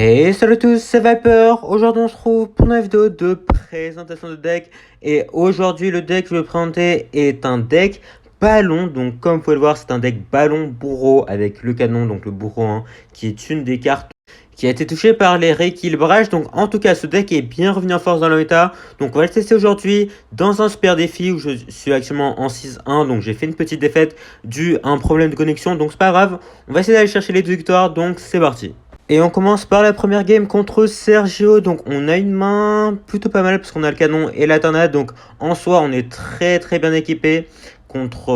Hey, salut à tous, c'est Viper. Aujourd'hui, on se retrouve pour une vidéo de présentation de deck. Et aujourd'hui, le deck que je vais présenter est un deck ballon. Donc, comme vous pouvez le voir, c'est un deck ballon bourreau avec le canon, donc le bourreau, hein, qui est une des cartes qui a été touchée par les rééquilibrages. Donc, en tout cas, ce deck est bien revenu en force dans la méta. Donc, on va le tester aujourd'hui dans un super défi où je suis actuellement en 6-1. Donc, j'ai fait une petite défaite due à un problème de connexion. Donc, c'est pas grave. On va essayer d'aller chercher les 2 victoires. Donc, c'est parti. Et on commence par la première game contre Sergio. Donc on a une main plutôt pas mal parce qu'on a le canon et la tornade. Donc en soi on est très bien équipé contre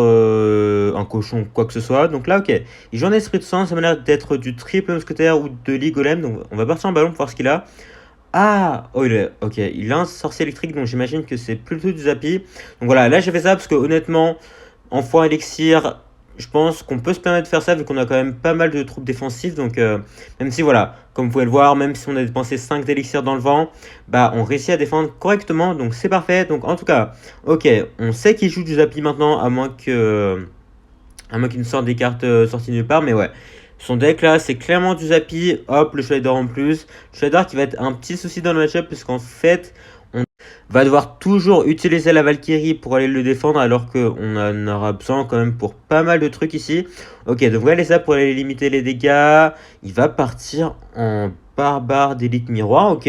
un cochon quoi que ce soit. Donc là ok, il joue un esprit de sang, ça m'a l'air d'être du triple mousquetaire ou de Ligolem. Donc on va partir en ballon pour voir ce qu'il a. Ah, oh ok, il a un sorcier électrique donc j'imagine que c'est plutôt du Zappy. Donc voilà, là j'ai fait ça parce que honnêtement, en foin élixir, je pense qu'on peut se permettre de faire ça vu qu'on a quand même pas mal de troupes défensives. Donc même si voilà, comme vous pouvez le voir, même si on a dépensé 5 d'élixir dans le vent, bah on réussit à défendre correctement. Donc c'est parfait. Donc en tout cas, ok, on sait qu'il joue du Zappy maintenant, à moins qu'il nous sorte des cartes sorties nulle part. Mais ouais, son deck là, c'est clairement du Zappy. Hop, le Shredder en plus. Le Shredder qui va être un petit souci dans le match-up, puisqu'en fait, on va devoir toujours utiliser la Valkyrie pour aller le défendre, alors qu'on en aura besoin quand même pour pas mal de trucs ici. Ok, donc voilà ça pour aller limiter les dégâts. Il va partir en barbare d'élite miroir, ok.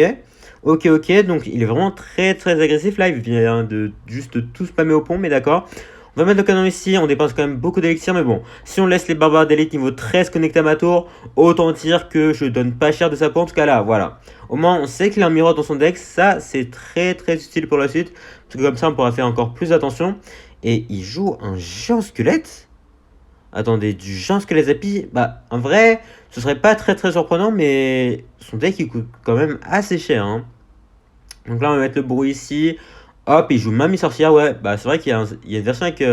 Ok, donc il est vraiment très agressif là. Il vient de juste tout spammer au pont, mais d'accord. On va mettre le canon ici, on dépense quand même beaucoup d'élixir, mais bon, si on laisse les barbares d'élite niveau 13 connectés à ma tour, autant dire que je donne pas cher de sa peau, en tout cas là, voilà. Au moins, on sait qu'il a un miroir dans son deck, ça c'est très utile pour la suite, parce que comme ça on pourra faire encore plus attention. Et il joue un géant squelette. Attendez, du géant squelette Zappy, bah en vrai, ce serait pas très surprenant, mais son deck il coûte quand même assez cher, hein. Donc là on va mettre le bruit ici. Hop, il joue Mamie Sorcière, ouais. Bah, c'est vrai qu'il y a une version avec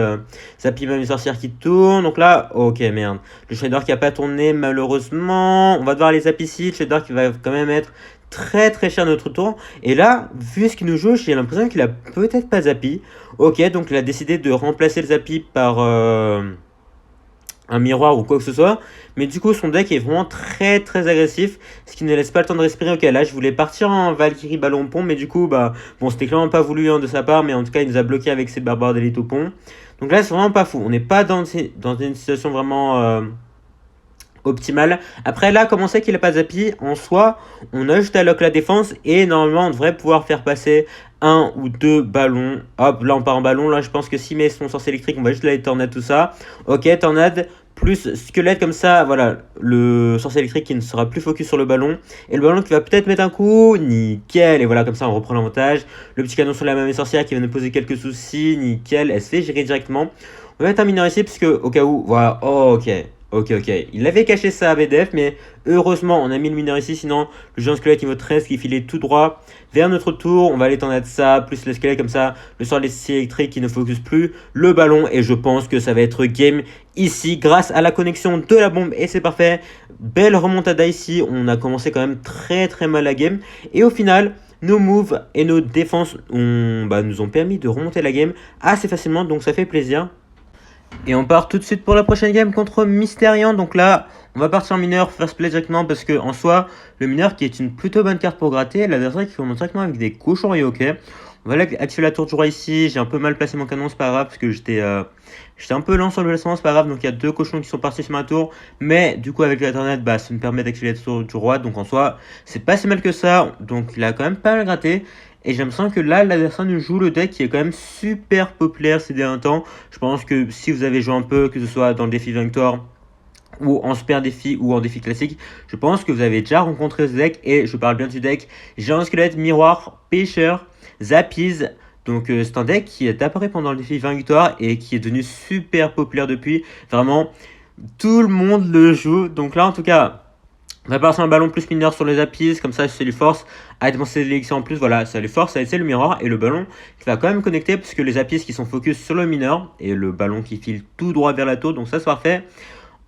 Zappy Mamie Sorcière qui tourne. Donc là, ok, merde. Le shader qui a pas tourné, malheureusement. On va devoir les Zappy ici. Le shader qui va quand même être très cher à notre tour. Et là, vu ce qu'il nous joue, j'ai l'impression qu'il a peut-être pas Zappy. Ok, donc il a décidé de remplacer le Zappy par un miroir ou quoi que ce soit. Mais du coup, son deck est vraiment très agressif, ce qui ne laisse pas le temps de respirer. Ok, là, je voulais partir en Valkyrie ballon pont, mais du coup, bah, bon, c'était clairement pas voulu de sa part, mais en tout cas, il nous a bloqué avec ses barbares d'élite au pont. Donc là, c'est vraiment pas fou. On n'est pas dans une situation vraiment optimale. Après, là, comme on sait qu'il n'a pas Zappy, en soi, on a juste à lock la défense et normalement, on devrait pouvoir faire passer un ou deux ballons. Hop, là, on part en ballon. Là, je pense que s'il met son sorcier électrique, on va juste aller tornade tout ça. Ok, tornade plus squelette comme ça, voilà, le sorcier électrique qui ne sera plus focus sur le ballon, et le ballon qui va peut-être mettre un coup, nickel, et voilà, comme ça on reprend l'avantage, le petit canon sur la même sorcière qui va nous poser quelques soucis, nickel, elle se fait gérer directement. On va mettre un mineur ici, parce que au cas où, voilà, oh, ok, il avait caché ça à BDF, mais heureusement on a mis le mineur ici, sinon le géant squelette niveau 13 qui filait tout droit vers notre tour, on va aller tornade ça, plus le squelette comme ça, le sort électrique qui ne focus plus le ballon, et je pense que ça va être game ici grâce à la connexion de la bombe, et c'est parfait. Belle remontada ici, on a commencé quand même très mal la game, et au final nos moves et nos défenses nous ont permis de remonter la game assez facilement, donc ça fait plaisir. Et on part tout de suite pour la prochaine game contre Mysterian. Donc là, on va partir en mineur, first play directement, parce que en soi, le mineur qui est une plutôt bonne carte pour gratter, l'adversaire qui commence directement avec des cochons et ok. On va activer la tour du roi ici, j'ai un peu mal placé mon canon, c'est pas grave, parce que j'étais un peu lent sur le placement, c'est pas grave, donc il y a deux cochons qui sont partis sur ma tour, mais du coup avec la tornade, bah, ça me permet d'activer la tour du roi, donc en soi, c'est pas si mal que ça, donc il a quand même pas mal gratté. Et j'ai l'impression que là, l'adversaire nous joue le deck qui est quand même super populaire ces derniers temps. Je pense que si vous avez joué un peu, que ce soit dans le défi victoire ou en super défi ou en défi classique, je pense que vous avez déjà rencontré ce deck. Et je parle bien du deck Géant Squelette, Miroir, Pêcheur, Zappies. Donc c'est un deck qui est apparu pendant le défi 20 victoires et qui est devenu super populaire depuis. Vraiment, tout le monde le joue. Donc là, en tout cas, on va passer un ballon plus mineur sur les Zappies, comme ça lui force à dépenser de l'élixir en plus, voilà, ça lui force à essayer le miroir, et le ballon qui va quand même connecter, parce que les Zappies qui sont focus sur le mineur, et le ballon qui file tout droit vers la tour, donc ça c'est parfait.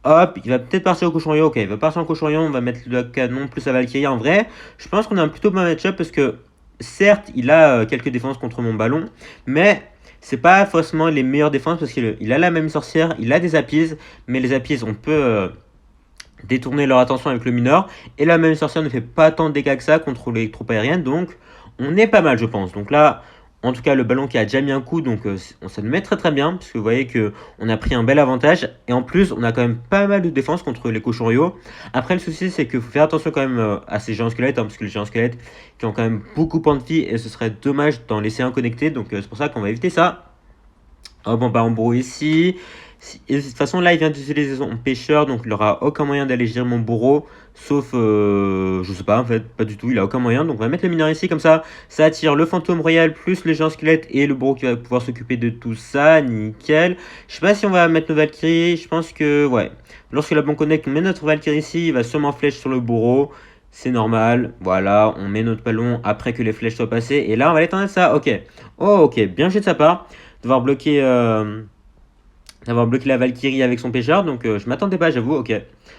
Hop, il va peut-être partir au cochon-lion, ok, il va partir en cochon-lion, on va mettre le canon plus la Valkyrie. En vrai, je pense qu'on a un plutôt bon match-up, parce que certes, il a quelques défenses contre mon ballon, mais c'est pas forcément les meilleures défenses, parce qu'il a la même sorcière, il a des Zappies, mais les Zappies, on peut détourner leur attention avec le mineur. Et la même sorcière ne fait pas tant de dégâts que ça contre les troupes aériennes, donc on est pas mal, je pense. Donc là, en tout cas, le ballon qui a déjà mis un coup, donc ça nous met très très bien, parce que vous voyez qu'on a pris un bel avantage. Et en plus, on a quand même pas mal de défense contre les cochons Rio. Après, le souci, c'est qu'il faut faire attention quand même à ces géants squelettes, parce que les géants squelettes qui ont quand même beaucoup de points de vie, et ce serait dommage d'en laisser un connecté. Donc c'est pour ça qu'on va éviter ça. Hop, on part en bourreau ici. Et de toute façon, là, il vient d'utiliser son pêcheur, donc il n'aura aucun moyen d'aller gérer mon bourreau. Sauf, je sais pas, en fait, pas du tout, il a aucun moyen. Donc on va mettre le mineur ici, comme ça attire le fantôme royal, plus les géants squelettes et le bourreau qui va pouvoir s'occuper de tout ça. Nickel. Je sais pas si on va mettre nos Valkyries, je pense que, ouais. Lorsque la bombe connecte, on met notre Valkyrie ici, il va sûrement flèche sur le bourreau. C'est normal, voilà, on met notre ballon après que les flèches soient passées. Et là, on va l'éteindre ça, ok. Oh, ok, bien joué de sa part. D'avoir bloqué la Valkyrie avec son pêcheur, donc je m'attendais pas, j'avoue, ok.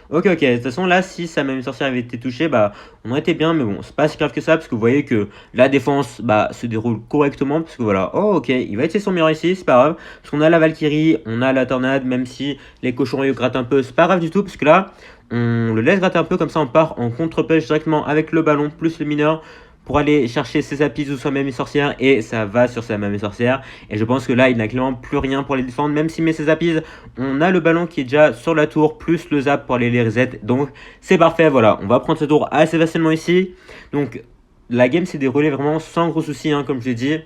Ok, ok, de toute façon, là, si sa même sorcière avait été touchée, bah, on aurait été bien, mais bon, c'est pas si grave que ça, parce que vous voyez que la défense, bah, se déroule correctement, parce que voilà, oh, ok, il va essayer son meilleur ici, c'est pas grave, parce qu'on a la Valkyrie, on a la tornade, même si les cochons Rio grattent un peu, c'est pas grave du tout, parce que là, on le laisse gratter un peu, comme ça, on part en contre-pêche directement avec le ballon, plus le mineur, pour aller chercher ses apis ou soi-même une sorcière, et ça va sur sa même sorcière. Et je pense que là, il n'a clairement plus rien pour les défendre, même s'il met ses apis. On a le ballon qui est déjà sur la tour, plus le zap pour aller les reset. Donc c'est parfait, voilà. On va prendre ce tour assez facilement ici. Donc la game s'est déroulée vraiment sans gros soucis, hein, comme je l'ai dit.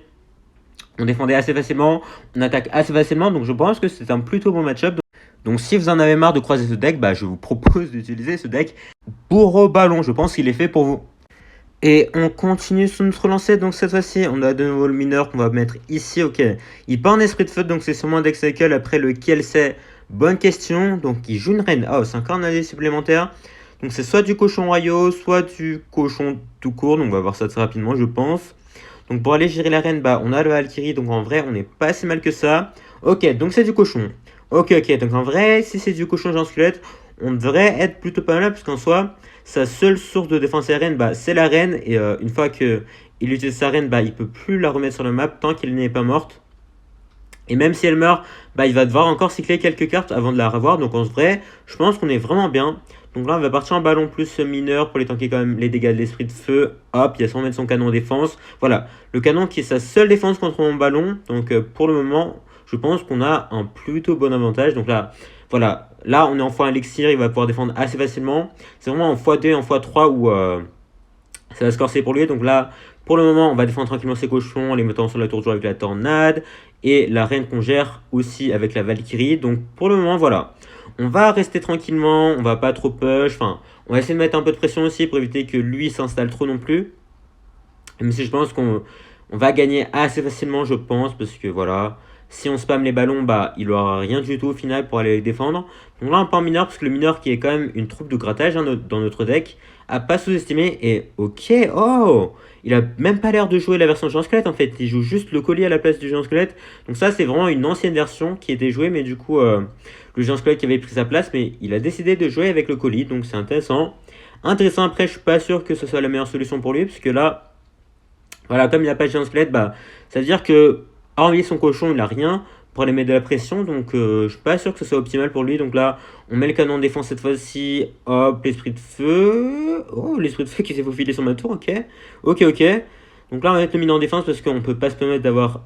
On défendait assez facilement, on attaque assez facilement, donc je pense que c'est un plutôt bon match-up. Donc si vous en avez marre de croiser ce deck, bah, je vous propose d'utiliser ce deck bourreau ballon. Je pense qu'il est fait pour vous. Et on continue sur notre lancée, donc cette fois-ci, on a de nouveau le mineur qu'on va mettre ici, ok. Il part en esprit de feu, donc c'est sûrement un deck cycle, après lequel c'est, bonne question. Donc il joue une reine, oh, c'est encore un allié supplémentaire. Donc c'est soit du cochon royaux, soit du cochon tout court, donc on va voir ça très rapidement, je pense. Donc pour aller gérer la reine, bah on a le Valkyrie, donc en vrai, on n'est pas si mal que ça. Ok, donc c'est du cochon. Ok, ok, donc en vrai, si c'est du cochon genre squelette, on devrait être plutôt pas mal, parce qu'en soi, sa seule source de défense aérienne, bah, c'est la reine. Et une fois qu'il utilise sa reine, bah, il peut plus la remettre sur la map tant qu'elle n'est pas morte. Et même si elle meurt, bah, il va devoir encore cycler quelques cartes avant de la revoir. Donc en vrai, je pense qu'on est vraiment bien. Donc là, on va partir en ballon plus mineur pour les tanker quand même les dégâts de l'esprit de feu. Hop, il y a sans mettre son canon en défense. Voilà, le canon qui est sa seule défense contre mon ballon. Donc pour le moment, je pense qu'on a un plutôt bon avantage. Donc là, voilà, là on est en x1 élixir, il va pouvoir défendre assez facilement. C'est vraiment en x2, en x3 où ça va se corser pour lui. Donc là, pour le moment, on va défendre tranquillement ses cochons, les mettant sur la tour de joie avec la tornade. Et la reine qu'on gère aussi avec la Valkyrie. Donc pour le moment, voilà. On va rester tranquillement, on va pas trop push. Enfin, on va essayer de mettre un peu de pression aussi pour éviter que lui s'installe trop non plus. Même si je pense qu'on va gagner assez facilement, je pense, parce que voilà, si on spam les ballons, bah, il aura rien du tout au final pour aller les défendre. Donc là, on part en mineur, parce que le mineur, qui est quand même une troupe de grattage hein, dans notre deck, a pas sous-estimé. Et ok, oh, il a même pas l'air de jouer la version géant squelette en fait. Il joue juste le collier à la place du géant squelette. Donc ça, c'est vraiment une ancienne version qui était jouée, mais du coup, le géant squelette qui avait pris sa place, mais il a décidé de jouer avec le colis. Donc c'est intéressant. Intéressant, après, je suis pas sûr que ce soit la meilleure solution pour lui, parce que là, voilà, comme il n'a pas de géant squelette, bah, ça veut dire que, hormis son cochon, il n'a rien pour aller mettre de la pression. Donc, je suis pas sûr que ce soit optimal pour lui. Donc là, on met le canon de défense cette fois-ci. Hop, l'esprit de feu. Oh, l'esprit de feu qui s'est faufilé sur ma tour, ok. Ok, ok. Donc là, on va mettre le mine en défense parce qu'on peut pas se permettre d'avoir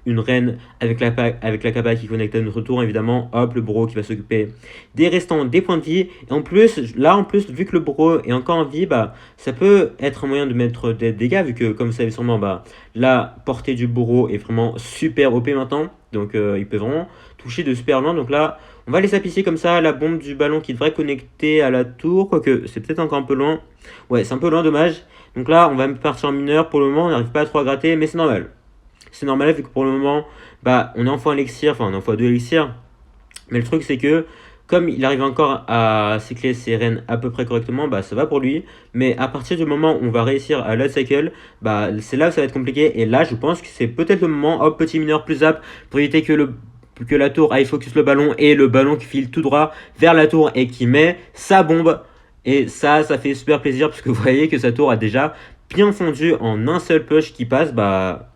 une reine avec la capa qui connecte à notre tour, évidemment. Hop, le bourreau qui va s'occuper des restants des points de vie. Et en plus, là, en plus, vu que le bourreau est encore en vie, bah, ça peut être un moyen de mettre des dégâts, vu que, comme vous savez sûrement, bah, la portée du bourreau est vraiment super OP maintenant. Donc, il peut vraiment toucher de super loin. Donc là, on va les appliquer comme ça, la bombe du ballon qui devrait connecter à la tour. Quoique, c'est peut-être encore un peu loin. Ouais, c'est un peu loin, dommage. Donc là, on va partir en mineur. Pour le moment, on n'arrive pas à trop à gratter, mais c'est normal. C'est normal vu que pour le moment, bah, on est en x1 élixir, enfin on est en x2 élixir. Mais le truc c'est que comme il arrive encore à cycler ses reines à peu près correctement, bah ça va pour lui. Mais à partir du moment où on va réussir à la cycle, bah c'est là où ça va être compliqué. Et là je pense que c'est peut-être le moment, hop, petit mineur plus zap, pour éviter que la tour aille focus le ballon et le ballon qui file tout droit vers la tour et qui met sa bombe. Et ça fait super plaisir parce que vous voyez que sa tour a déjà bien fondu en un seul push qui passe, bah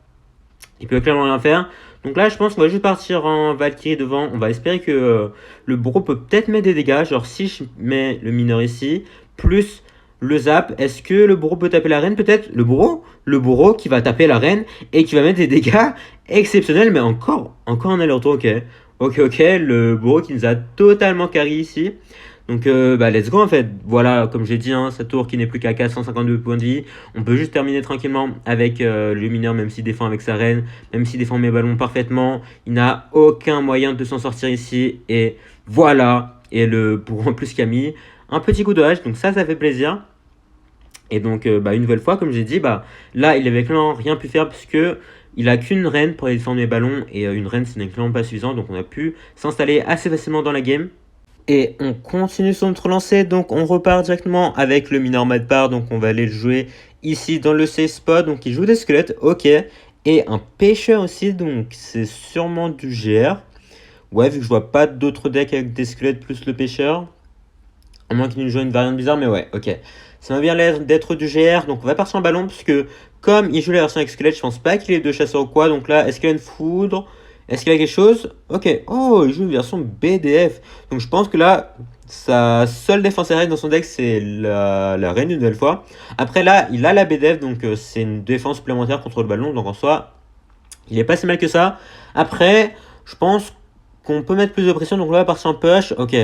il peut clairement rien faire. Donc là, je pense qu'on va juste partir en Valkyrie devant. On va espérer que le bourreau peut peut-être mettre des dégâts. Genre, si je mets le mineur ici, plus le zap, est-ce que le bourreau peut taper la reine? Peut-être le bourreau? Le bourreau qui va taper la reine et qui va mettre des dégâts exceptionnels, mais encore un aller-retour, ok. Ok, le bourreau qui nous a totalement carry ici. Donc, let's go en fait. Voilà, comme j'ai dit, hein, sa tour qui n'est plus qu'à 452 points de vie. On peut juste terminer tranquillement avec le mineur, même s'il défend avec sa reine, même s'il défend mes ballons parfaitement. Il n'a aucun moyen de s'en sortir ici. Et voilà. Et le bourreau en plus qui a mis un petit coup de hache. Donc, ça fait plaisir. Et donc, une nouvelle fois, comme j'ai dit, là, il avait clairement rien pu faire puisque il a qu'une reine pour défendre mes ballons. Et une reine, ce n'est clairement pas suffisant. Donc, on a pu s'installer assez facilement dans la game. Et on continue sur notre lancée, donc on repart directement avec le mineur Madbar, donc on va aller le jouer ici dans le safe spot, donc il joue des squelettes, ok, et un pêcheur aussi, donc c'est sûrement du GR, ouais, vu que je vois pas d'autres decks avec des squelettes plus le pêcheur, à moins qu'il nous joue une variante bizarre, mais ouais, ok, ça m'a bien l'air d'être du GR, donc on va partir en ballon, puisque comme il joue la version avec squelette, je pense pas qu'il ait de chasseur ou quoi, donc là, est-ce qu'il a une foudre? Est-ce qu'il a quelque chose? Ok. Oh, il joue une version BDF. Donc je pense que là, sa seule défense aérienne dans son deck, c'est la reine une nouvelle fois. Après là, il a la BDF, donc c'est une défense supplémentaire contre le ballon. Donc en soi, il est pas si mal que ça. Après, je pense qu'on peut mettre plus de pression. Donc là, on va partir en push. Ok.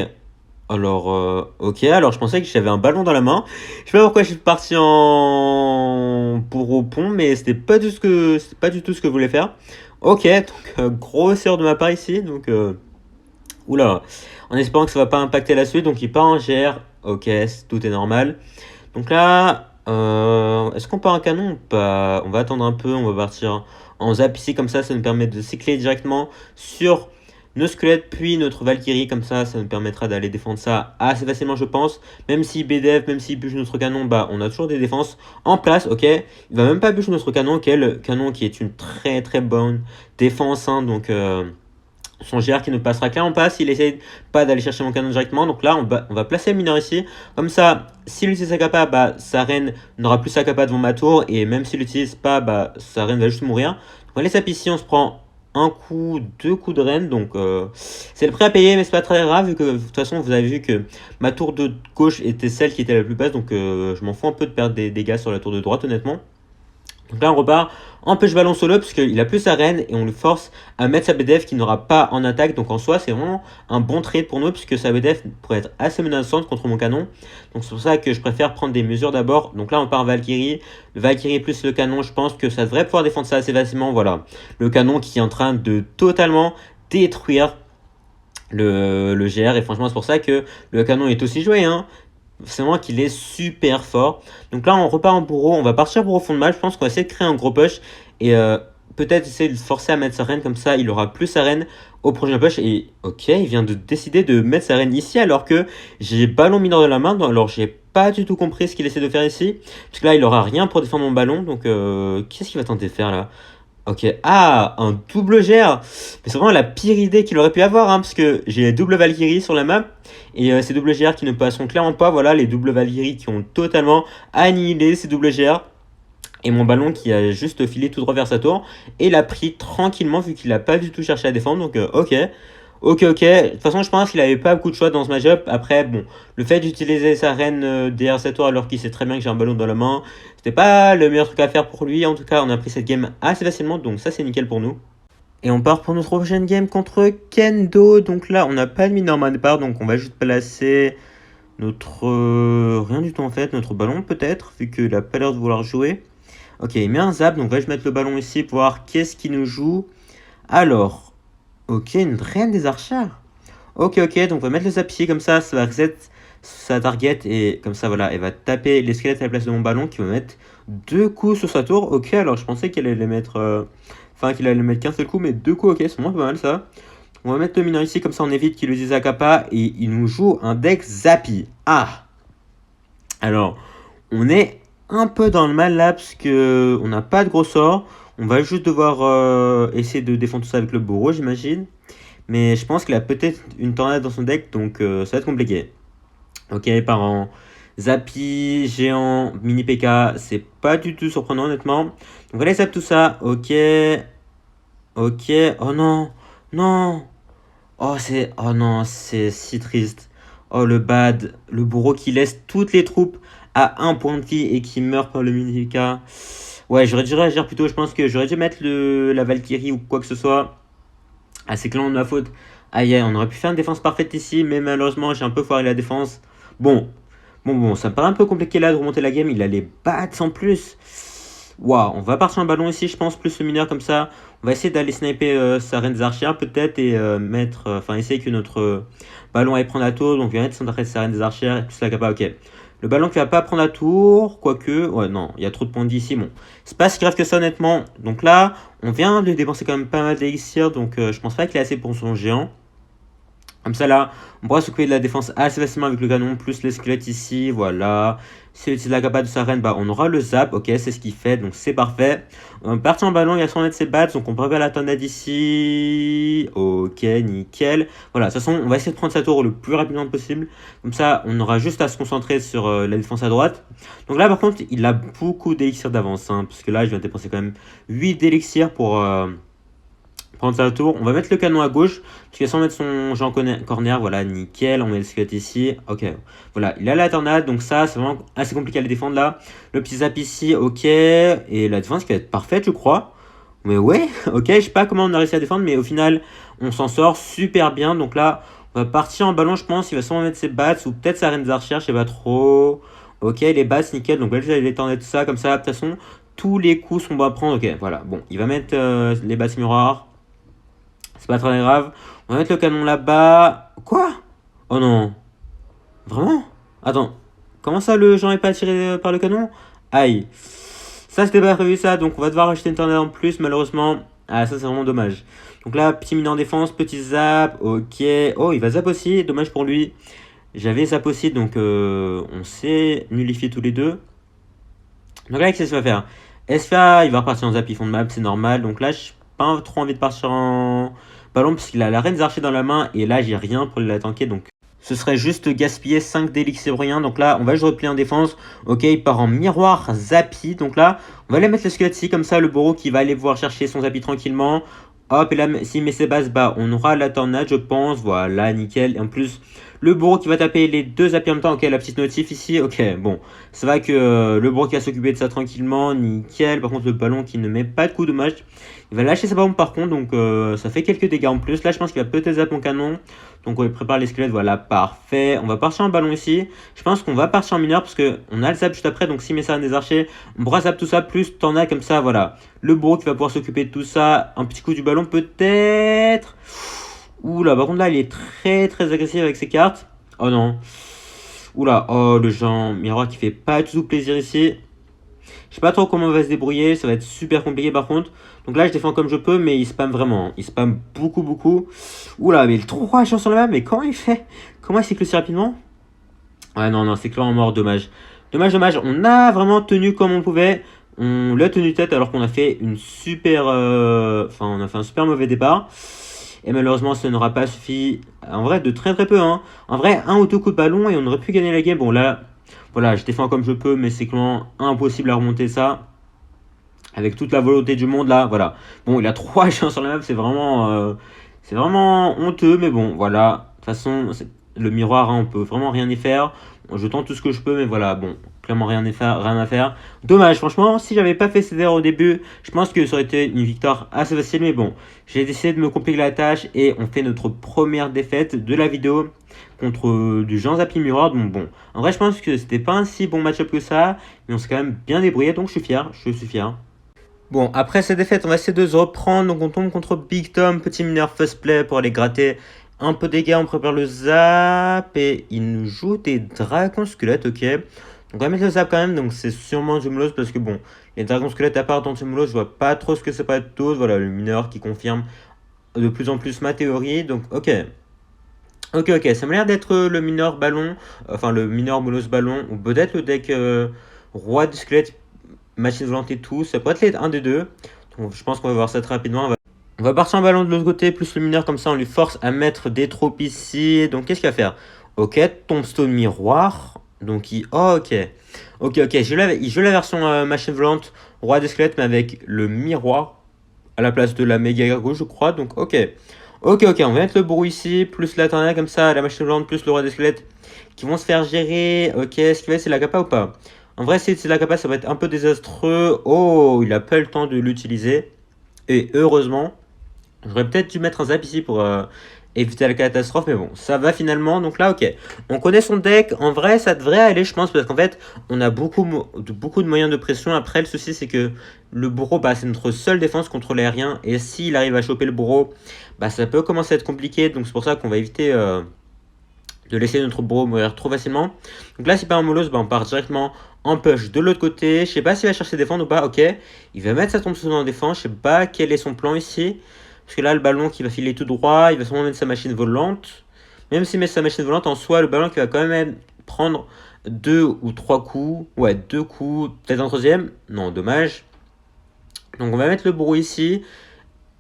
Alors je pensais que j'avais un ballon dans la main. Je sais pas pourquoi je suis parti en pour au pont, mais c'était pas du tout ce que je voulais faire. Ok, donc grosse erreur de ma part ici, donc oula, en espérant que ça va pas impacter la suite, donc il part en GR. Ok, tout est normal. Donc là, est-ce qu'on part en canon ou pas? On va attendre un peu, on va partir en zap ici, comme ça nous permet de cycler directement sur nos squelettes, puis notre Valkyrie, comme ça nous permettra d'aller défendre ça assez facilement, je pense. Même si BDF, même s'il bûche notre canon, on a toujours des défenses en place, ok. Il va même pas bûcher notre canon, quel canon qui est une très très bonne défense, hein, donc son GR qui ne passera clairement pas s'il essaye pas d'aller chercher mon canon directement. Donc là, on va placer le mineur ici. Comme ça, s'il utilise sa capa, sa reine n'aura plus sa capa devant ma tour. Et même s'il l'utilise pas, sa reine va juste mourir. Donc on laisse sap ici, on se prend un coup, deux coups de reine. Donc c'est le prix à payer, mais c'est pas très grave. Vu que de toute façon, vous avez vu que ma tour de gauche était celle qui était la plus basse. Donc je m'en fous un peu de perdre des dégâts sur la tour de droite, honnêtement. Donc là, on repart en push ballon solo puisqu'il a plus sa reine et on le force à mettre sa BDF qui n'aura pas en attaque. Donc en soi, c'est vraiment un bon trade pour nous puisque sa BDF pourrait être assez menaçante contre mon canon. Donc c'est pour ça que je préfère prendre des mesures d'abord. Donc là, on part Valkyrie. Le Valkyrie plus le canon, je pense que ça devrait pouvoir défendre ça assez facilement. Voilà, le canon qui est en train de totalement détruire le GR. Et franchement, c'est pour ça que le canon est aussi joué, hein. C'est moi qu'il est super fort. Donc là, on repart en bourreau. On va partir pour au fond de match. Je pense qu'on va essayer de créer un gros push. Et peut-être essayer de forcer à mettre sa reine. Comme ça, il aura plus sa reine au prochain push. Et ok, il vient de décider de mettre sa reine ici. Alors que j'ai ballon mineur de la main. Alors j'ai pas du tout compris ce qu'il essaie de faire ici. Parce que là, il aura rien pour défendre mon ballon. Donc qu'est-ce qu'il va tenter de faire là? Ok, un double GR. Mais c'est vraiment la pire idée qu'il aurait pu avoir, hein, parce que j'ai double Valkyrie sur la map, et ces double GR qui ne passeront clairement pas, voilà, les double Valkyrie qui ont totalement annihilé ces double GR, et mon ballon qui a juste filé tout droit vers sa tour, et l'a pris tranquillement vu qu'il n'a pas du tout cherché à défendre, donc ok. Ok. De toute façon, je pense qu'il avait pas beaucoup de choix dans ce match-up. Après, bon, le fait d'utiliser sa reine derrière sa tour alors qu'il sait très bien que j'ai un ballon dans la main, c'était pas le meilleur truc à faire pour lui. En tout cas, on a pris cette game assez facilement, donc ça, c'est nickel pour nous. Et on part pour notre prochaine game contre Kendo. Donc là, on n'a pas de mineur Madbar, donc on va juste placer notre... rien du tout en fait, notre ballon peut-être, vu qu'il a pas l'air de vouloir jouer. Ok, il met un zap, donc on va juste mettre le ballon ici pour voir qu'est-ce qu'il nous joue. Alors... Ok, une reine des archères. Ok, donc on va mettre le zap ici, comme ça va reset sa target, et comme ça, voilà, elle va taper les squelettes à la place de mon ballon, qui va mettre deux coups sur sa tour. Ok, alors je pensais qu'elle allait les mettre... Enfin, qu'il allait mettre qu'un seul coup, mais deux coups, ok, c'est vraiment pas mal, ça. On va mettre le mineur ici, comme ça on évite qu'il utilise Akapa, et il nous joue un deck Zappy. Ah! Alors, on est un peu dans le mal là, parce que on n'a pas de gros sorts. On va juste devoir essayer de défendre tout ça avec le bourreau, j'imagine. Mais je pense qu'il a peut-être une tornade dans son deck, donc ça va être compliqué. Ok, il part en Zappy, géant, mini PK. C'est pas du tout surprenant, honnêtement. Donc, on laisse zap tout ça. Ok. Ok, oh non, non. Oh non, c'est si triste. Oh le bad, le bourreau qui laisse toutes les troupes à un point de vie et qui meurt par le Minika. Ouais, j'aurais dû réagir plutôt, je pense que j'aurais dû mettre la Valkyrie ou quoi que ce soit. Ah, c'est clairement de ma faute. Aïe, aïe, on aurait pu faire une défense parfaite ici, mais malheureusement, j'ai un peu foiré la défense. Bon, bon, ça me paraît un peu compliqué là de remonter la game. Il a les bats en plus. Waouh, on va partir en ballon ici, je pense, plus le mineur comme ça. On va essayer d'aller sniper sa reine des archères peut-être et enfin essayer que notre ballon aille prendre la tour. Donc, on va mettre son sa reine des archères et plus la capa, ok. Le ballon qui va pas prendre la tour, quoique, ouais, non, il y a trop de points d'ici. Bon, c'est pas si grave que ça, honnêtement. Donc là, on vient de dépenser quand même pas mal d'élixir, donc je pense pas qu'il est assez pour son géant. Comme ça là, on pourra s'occuper de la défense assez facilement avec le canon, plus les squelettes ici, voilà. Si utilise la capa de sa reine, bah on aura le zap, ok, c'est ce qu'il fait, donc c'est parfait. On part en ballon, il y a 100 mètres ses bats, donc on prépare la tornade ici. Ok, nickel. Voilà, de toute façon, on va essayer de prendre sa tour le plus rapidement possible. Comme ça, on aura juste à se concentrer sur la défense à droite. Donc là, par contre, il a beaucoup d'élixir d'avance, hein, parce que là, je viens de dépenser quand même 8 d'élixir pour prendre sa tour. On va mettre le canon à gauche, parce qu'il va sans mettre son Jean Corner, voilà, nickel. On met le squelette ici, ok. Voilà, il a la tornade, donc ça, c'est vraiment assez compliqué à le défendre là. Le petit zap ici, ok. Et la défense qui va être parfaite, je crois. Mais ouais, ok, je sais pas comment on a réussi à défendre, mais au final, on s'en sort super bien. Donc là, on va partir en ballon, je pense. Il va sûrement mettre ses bats, ou peut-être sa reine des archères, je sais pas trop. Ok, les bats, nickel. Donc là, je vais les tendre tout ça, comme ça. De toute façon, tous les coups sont bons à prendre. Ok, voilà. Bon, il va mettre les bats miroirs. C'est pas très grave. On va mettre le canon là-bas. Quoi? Oh non. Vraiment? Attends. Comment ça, le Jean est pas attiré par le canon? Aïe. Ça, c'était pas prévu, ça. Donc, on va devoir acheter une tornade en plus, malheureusement. Ah, ça, c'est vraiment dommage. Donc là, petit mine en défense, petit zap. Ok. Oh, il va zap aussi. Dommage pour lui. J'avais zap aussi, donc on s'est nullifié tous les deux. Donc là, qu'est-ce qu'il va faire? SFA, il va repartir en zap, ils font de map, c'est normal. Donc là, j'ai pas trop envie de partir en ballon parce qu'il a la reine des archers dans la main et là, j'ai rien pour la tanker. Donc ce serait juste gaspiller 5 d'élixir rien. Donc là, on va juste replier en défense. Ok, il part en miroir Zappy. Donc là, on va aller mettre le squelette ici. Comme ça, le bourreau qui va aller pouvoir chercher son Zappy tranquillement. Hop, et là, s'il met ses bases, bah, on aura la tornade, je pense. Voilà, nickel. Et en plus, le bourreau qui va taper les deux Zappy en même temps. Ok, la petite notif ici. Ok, bon. C'est vrai que le bourreau qui va s'occuper de ça tranquillement. Nickel. Par contre, le ballon qui ne met pas de coup, dommage. Il va lâcher sa bombe par contre. Donc, ça fait quelques dégâts en plus. Là, je pense qu'il va peut-être zapper mon canon. Donc, on prépare les squelettes. Voilà, parfait. On va partir en ballon ici. Je pense qu'on va partir en mineur parce qu'on a le zap juste après. Donc, s'il met ça des archers, on pourra zap tout ça. Plus, t'en as comme ça. Voilà. Le bourreau qui va pouvoir s'occuper de tout ça. Un petit coup du ballon peut-être. Oula, par contre là, il est très agressif avec ses cartes. Oh non. Oula, oh le Jean miroir qui fait pas du tout plaisir ici. Je sais pas trop comment on va se débrouiller, ça va être super compliqué par contre. Donc là, je défends comme je peux, mais il spam vraiment. Il spam beaucoup. Oula, mais il a 3 chances sur la map, mais comment il fait? Comment il s'écluse si rapidement? Ouais, non, c'est clairement mort, dommage. Dommage. On a vraiment tenu comme on pouvait. On l'a tenu tête alors qu'on a fait une super. Enfin, on a fait un super mauvais départ. Et malheureusement, ça n'aura pas suffi. En vrai, de très peu. Hein. En vrai, un auto-coup de ballon et on aurait pu gagner la game. Bon, là, voilà, je défends comme je peux, mais c'est clairement impossible à remonter ça. Avec toute la volonté du monde, là, voilà. Bon, il a 3 chances sur la map, c'est vraiment honteux, mais bon, voilà. De toute façon, le miroir, hein, on peut vraiment rien y faire. Je tente tout ce que je peux, mais voilà, bon, clairement rien à faire. Dommage, franchement, si j'avais pas fait ces erreurs au début, je pense que ça aurait été une victoire assez facile, mais bon, j'ai décidé de me compliquer la tâche et on fait notre première défaite de la vidéo contre du Jean Zappy Miroir. Donc bon, en vrai, je pense que c'était pas un si bon match-up que ça, mais on s'est quand même bien débrouillé, donc je suis fier. Bon, après cette défaite, on va essayer de se reprendre. Donc on tombe contre Big Tom, petit mineur first play pour aller gratter un peu de dégâts. On prépare le zap et il nous joue des dragons squelettes, ok. Donc on va mettre le zap quand même, donc c'est sûrement du Moulos parce que bon, les dragons squelettes à part dans ce Moulos, je vois pas trop ce que c'est pas d'autre. Voilà, le mineur qui confirme de plus en plus ma théorie. Donc ok, ça m'a l'air d'être le mineur ballon, enfin le mineur Moulos ballon, ou peut-être le deck roi du squelette machine volante et tout, ça pourrait être un des deux. Donc je pense qu'on va voir ça très rapidement. On va partir en ballon de l'autre côté, plus le mineur, comme ça on lui force à mettre des troupes ici. Donc qu'est-ce qu'il va faire? Ok, tombstone miroir. Donc il... Oh, ok. Il joue la version machine volante, roi des squelettes, mais avec le miroir. à la place de la méga gargouille, je crois. Donc, ok. Ok, ok, on va mettre le bourreau ici, plus la tornade comme ça, la machine volante, plus le roi des squelettes qui vont se faire gérer. Ok, est-ce qu'il va essayer la capa ou pas? En vrai, si c'est la capa, ça va être un peu désastreux. Oh, il a pas eu le temps de l'utiliser. Et heureusement, j'aurais peut-être dû mettre un zap ici pour éviter la catastrophe, mais bon, ça va finalement. Donc là, ok. On connaît son deck. En vrai, ça devrait aller, je pense, parce qu'en fait, on a beaucoup de moyens de pression. Après, le souci, c'est que le bourreau, bah, c'est notre seule défense contre l'aérien. Et s'il arrive à choper le bourreau, bah, ça peut commencer à être compliqué. Donc c'est pour ça qu'on va éviter de laisser notre bourreau mourir trop facilement. Donc là, si pas un Molos, bah, on part directement en push de l'autre côté. Je sais pas s'il va chercher défendre ou pas. Ok. Il va mettre sa tombstone en défense. Je sais pas quel est son plan ici. Parce que là, le ballon qui va filer tout droit, il va sûrement mettre sa machine volante. Même s'il met sa machine volante, en soi, le ballon qui va quand même prendre 2 ou 3 coups. Ouais, 2 coups, peut-être un troisième. Non, dommage. Donc on va mettre le bourreau ici,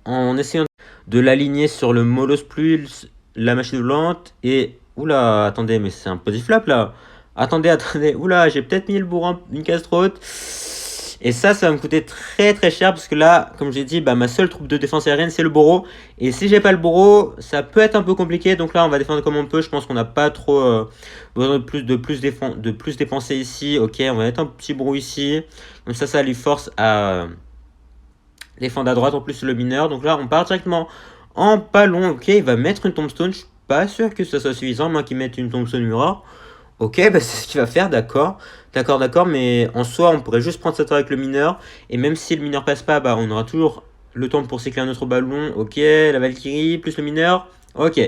en essayant de l'aligner sur le Molos plus la machine volante. Et, oula, attendez, mais c'est un peu du flop là. Attendez, attendez, oula, j'ai peut-être mis le bourreau une case trop haute. Et ça va me coûter très très cher parce que là, comme j'ai dit, bah, ma seule troupe de défense aérienne c'est le bourreau. Et si j'ai pas le bourreau, ça peut être un peu compliqué. Donc là, on va défendre comme on peut. Je pense qu'on n'a pas trop besoin de plus dépenser ici. Ok, on va mettre un petit bourreau ici. Comme ça lui force à défendre à droite en plus le mineur. Donc là, on part directement en ballon. Ok, il va mettre une tombstone. Je suis pas sûr que ça soit suffisant, moi qu'il mette une tombstone mirror. Ok, bah c'est ce qu'il va faire, d'accord. D'accord, d'accord, mais en soi, on pourrait juste prendre sa tour avec le mineur. Et même si le mineur passe pas, bah on aura toujours le temps pour s'éclairer un autre ballon. Ok, la Valkyrie, plus le mineur. Ok,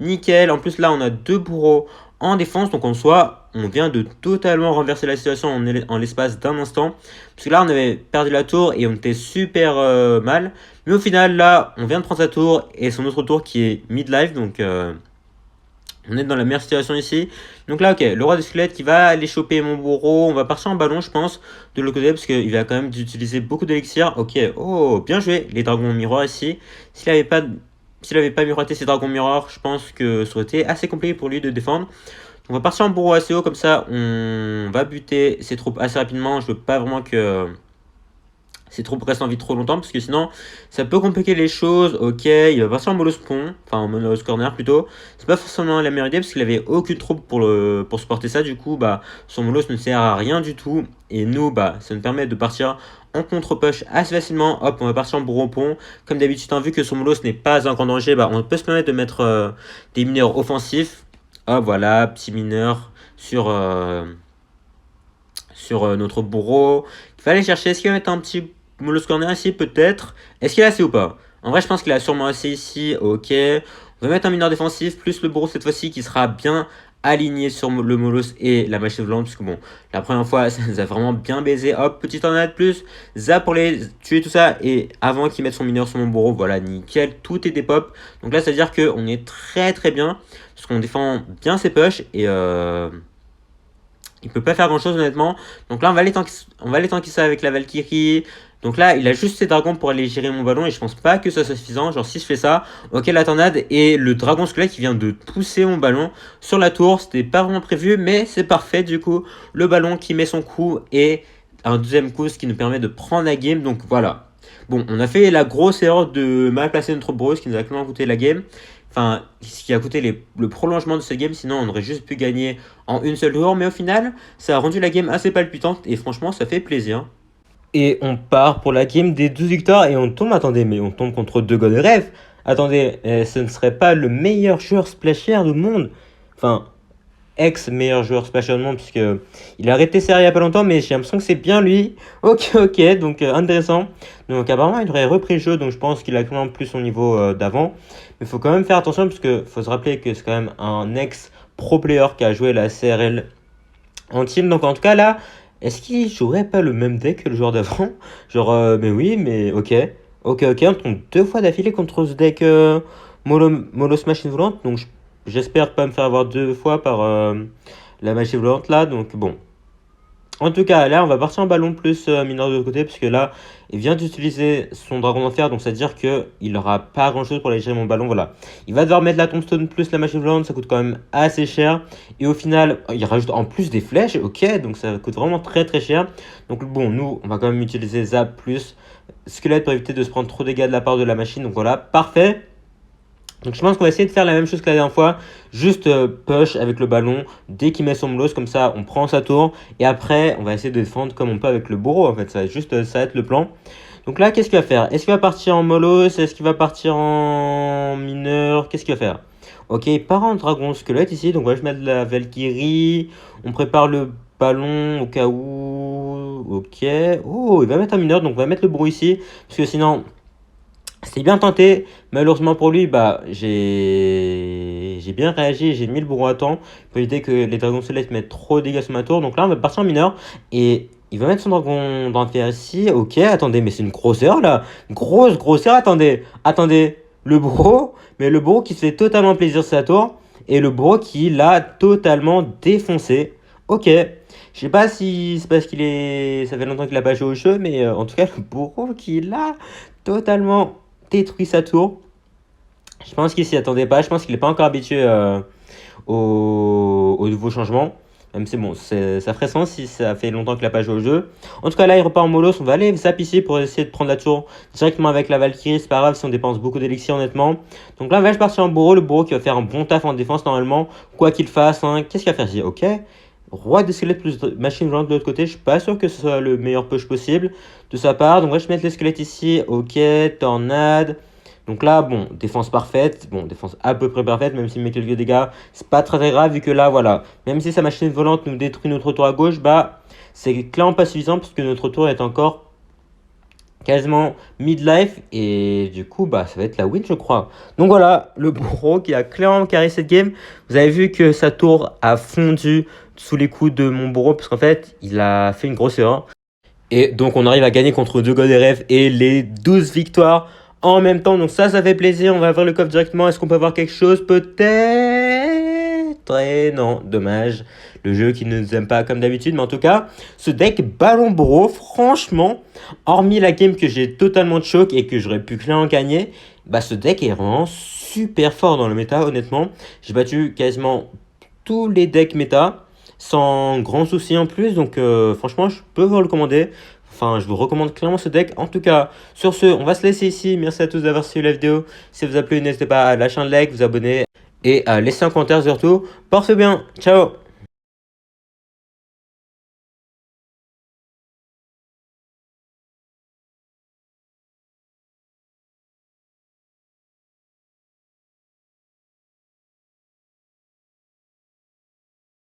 nickel. En plus, là, on a 2 bourreaux en défense. Donc en soi, on vient de totalement renverser la situation en l'espace d'un instant. Parce que là, on avait perdu la tour et on était super mal. Mais au final, là, on vient de prendre sa tour et son autre tour qui est mid-life. Donc on est dans la meilleure situation ici. Donc là, ok, le roi des squelettes qui va aller choper mon bourreau. On va partir en ballon, je pense, de l'autre côté, parce qu'il va quand même utiliser beaucoup d'élixir. Ok, oh, bien joué, les dragons miroirs ici. S'il avait pas miroité ces dragons miroirs, je pense que ça aurait été assez compliqué pour lui de défendre. On va partir en bourreau assez haut, comme ça, on va buter ses troupes assez rapidement. Je veux pas vraiment que ses troupes restent en vie trop longtemps parce que sinon ça peut compliquer les choses. Ok, il va passer en molos pont, enfin en molos corner plutôt. C'est pas forcément la meilleure idée parce qu'il avait aucune troupe pour supporter ça. Du coup, bah son molos ne sert à rien du tout. Et nous, bah ça nous permet de partir en contre-push assez facilement. Hop, on va partir en bourreau pont. Comme d'habitude, vu que son molos n'est pas un grand danger, bah on peut se permettre de mettre des mineurs offensifs. Hop, voilà, petit mineur sur notre bourreau. Il fallait chercher, est-ce qu'il va mettre un petit Molos corner ici peut-être? Est-ce qu'il a assez ou pas? En vrai, je pense qu'il a sûrement assez ici. Ok. On va mettre un mineur défensif plus le bourreau cette fois-ci qui sera bien aligné sur le Molos et la machine volante. Parce que bon, la première fois, ça nous a vraiment bien baisé. Hop, petite tornade plus. Zap pour les tuer tout ça. Et avant qu'il mette son mineur sur mon bourreau, voilà, nickel. Tout est des pop. Donc là, ça veut dire qu'on est très très bien. Parce qu'on défend bien ses push. Et il peut pas faire grand chose honnêtement. Donc là, on va aller tanker ça avec la Valkyrie. Donc là, il a juste ses dragons pour aller gérer mon ballon et je pense pas que ça soit suffisant. Genre, si je fais ça, ok, la tornade et le dragon squelette qui vient de pousser mon ballon sur la tour. C'était pas vraiment prévu, mais c'est parfait. Du coup, le ballon qui met son coup et un deuxième coup, ce qui nous permet de prendre la game. Donc voilà. Bon, on a fait la grosse erreur de mal placer notre bro, ce qui nous a clairement coûté la game. Enfin, ce qui a coûté le prolongement de cette game, sinon on aurait juste pu gagner en une seule tour. Mais au final, ça a rendu la game assez palpitante et franchement, ça fait plaisir. Et on part pour la game des 12 victoires et on tombe, attendez, mais on tombe contre 2 God Rêve. Attendez, ce ne serait pas le meilleur joueur splasher du monde. Enfin, ex-meilleur joueur splasher du monde, puisque il a arrêté ça il y a pas longtemps, mais j'ai l'impression que c'est bien lui. Ok, ok, donc intéressant. Donc apparemment, il aurait repris le jeu, donc je pense qu'il a quand même plus son niveau d'avant. Mais il faut quand même faire attention, parce qu'il faut se rappeler que c'est quand même un ex-pro player qui a joué la CRL en team. Donc en tout cas, là, est-ce qu'il jouerait pas le même deck que le joueur d'avant? Genre, mais oui, mais ok. Ok, ok, on tombe 2 fois d'affilée contre ce deck Molos Machine Volante. Donc j'espère pas me faire avoir 2 fois par la Machine Volante là. Donc bon. En tout cas, là, on va partir en ballon plus mineur de l'autre côté, parce que là, il vient d'utiliser son dragon d'enfer, donc ça veut dire qu'il n'aura pas grand chose pour aller gérer mon ballon. Voilà. Il va devoir mettre la tombstone plus la machine volante, ça coûte quand même assez cher. Et au final, il rajoute en plus des flèches, ok, donc ça coûte vraiment très très cher. Donc bon, nous, on va quand même utiliser Zap plus squelette pour éviter de se prendre trop de dégâts de la part de la machine. Donc voilà, parfait. Donc je pense qu'on va essayer de faire la même chose que la dernière fois, juste push avec le ballon dès qu'il met son molosse, comme ça on prend sa tour et après on va essayer de défendre comme on peut avec le bourreau en fait, ça va juste ça va être le plan. Donc là qu'est-ce qu'il va faire? Est-ce qu'il va partir en molosse? Est-ce qu'il va partir en mineur? Qu'est-ce qu'il va faire? Ok, il part en dragon squelette ici, donc on va juste mettre la Valkyrie, on prépare le ballon au cas où, ok, oh il va mettre un mineur, donc on va mettre le bourreau ici, parce que sinon... C'est bien tenté, malheureusement pour lui, bah j'ai bien réagi, j'ai mis le bourreau à temps pour éviter que les dragons célestes mettent trop de dégâts sur ma tour. Donc là, on va partir en mineur et il va mettre son dragon d'enfer ici. Ok, attendez, mais c'est une grosse erreur là, grosse erreur. Attendez, le bourreau, mais le bourreau qui se fait totalement plaisir sur sa tour et le bourreau qui l'a totalement défoncé. Ok, je sais pas si c'est parce ça fait longtemps qu'il a pas joué au jeu, mais en tout cas le bourreau qui l'a totalement détruit sa tour. Je pense qu'il s'y attendait pas. Je pense qu'il n'est pas encore habitué au nouveau changement. Même si bon, ça ferait sens si ça fait longtemps qu'il n'a pas joué au jeu. En tout cas, là, il repart en molos. On va aller zap ici pour essayer de prendre la tour directement avec la Valkyrie. C'est pas grave si on dépense beaucoup d'élixir, honnêtement. Donc là, on va partir en bourreau. Le bourreau qui va faire un bon taf en défense, normalement. Quoi qu'il fasse. Hein. Qu'est-ce qu'il va faire ici? Ok. Roi de squelettes plus machine volante de l'autre côté. Je suis pas sûr que ce soit le meilleur push possible de sa part. Donc, on va juste mettre les squelettes ici. Ok. Tornade. Donc là, bon, défense parfaite, bon, défense à peu près parfaite, même s'il met quelques dégâts, c'est pas très grave vu que là, voilà, même si sa machine volante nous détruit notre tour à gauche, bah, c'est clairement pas suffisant parce que notre tour est encore quasiment midlife et du coup, bah, ça va être la win, je crois. Donc voilà, le bourreau qui a clairement carré cette game. Vous avez vu que sa tour a fondu sous les coups de mon bourreau parce qu'en fait, il a fait une grosse erreur. Et donc on arrive à gagner contre 2 God RF et les 12 victoires en même temps. Donc ça fait plaisir. On va voir le coffre directement. Est-ce qu'on peut avoir quelque chose? Peut-être. Et non, dommage. Le jeu qui ne nous aime pas comme d'habitude. Mais en tout cas, ce deck Ballon Bourreau, franchement, hormis la game que j'ai totalement de choc et que j'aurais pu clairement gagner, bah ce deck est vraiment super fort dans le méta, honnêtement. J'ai battu quasiment tous les decks méta sans grand souci en plus. Donc franchement, je peux vous le recommander. Enfin, je vous recommande clairement ce deck. En tout cas, sur ce, on va se laisser ici. Merci à tous d'avoir suivi la vidéo. Si ça vous a plu, n'hésitez pas à lâcher un like, vous abonner et à laisser un commentaire surtout. Portez bien. Ciao.